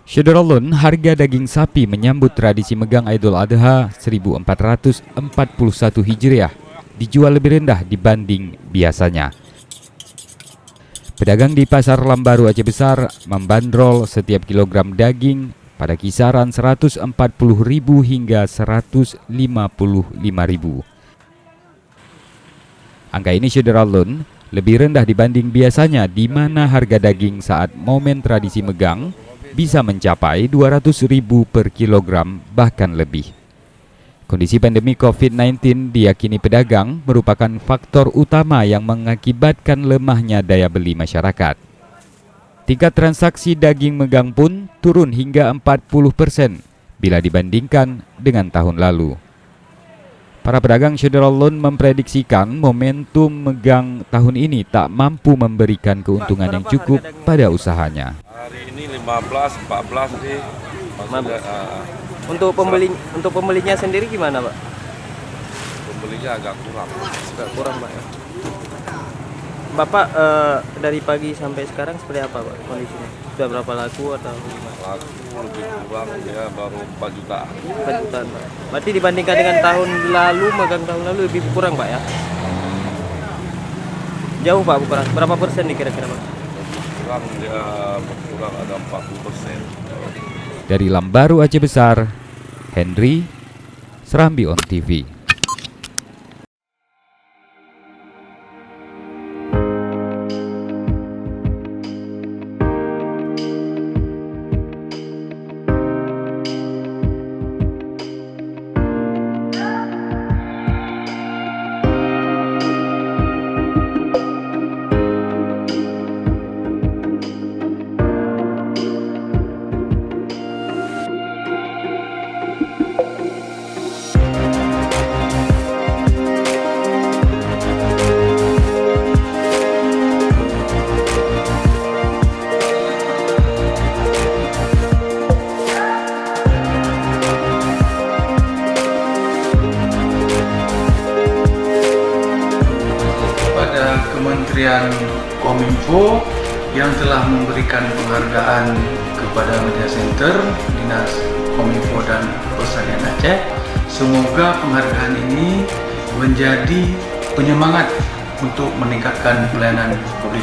Syederalun, harga daging sapi menyambut tradisi megang Idul Adha 1441 Hijriah dijual lebih rendah dibanding biasanya. Pedagang di Pasar Lambaru Aceh Besar membandrol setiap kilogram daging pada kisaran 140.000 hingga 155.000. Angka ini Syederalun lebih rendah dibanding biasanya, di mana harga daging saat momen tradisi megang bisa mencapai 200.000 per kilogram bahkan lebih. Kondisi pandemi COVID-19 diyakini pedagang merupakan faktor utama yang mengakibatkan lemahnya daya beli masyarakat. Tingkat transaksi daging megang pun turun hingga 40% bila dibandingkan dengan tahun lalu. Para pedagang Syederalun memprediksikan momentum megang tahun ini tak mampu memberikan keuntungan yang cukup pada usahanya. Hari ini 15, 14 sih. Untuk pembelinya sendiri gimana, Pak? Pembelinya agak kurang. Pak. Bapak dari pagi sampai sekarang seperti apa, Pak, kondisinya? Sudah berapa laku atau gimana? Laku lebih kurang ya baru 4 jutaan. 4 jutaan, Pak. Berarti dibandingkan dengan tahun lalu, megang tahun lalu lebih kurang, Pak ya? Jauh, Pak, kurang. Berapa persen nih kira-kira, Pak? Berkurang ada 40%. Dari Lambaru Aceh Besar, Henry, Serambi On TV. Kementerian Kominfo yang telah memberikan penghargaan kepada Media Center, Dinas Kominfo dan Persalinan Aceh. Semoga penghargaan ini menjadi penyemangat untuk meningkatkan pelayanan publik.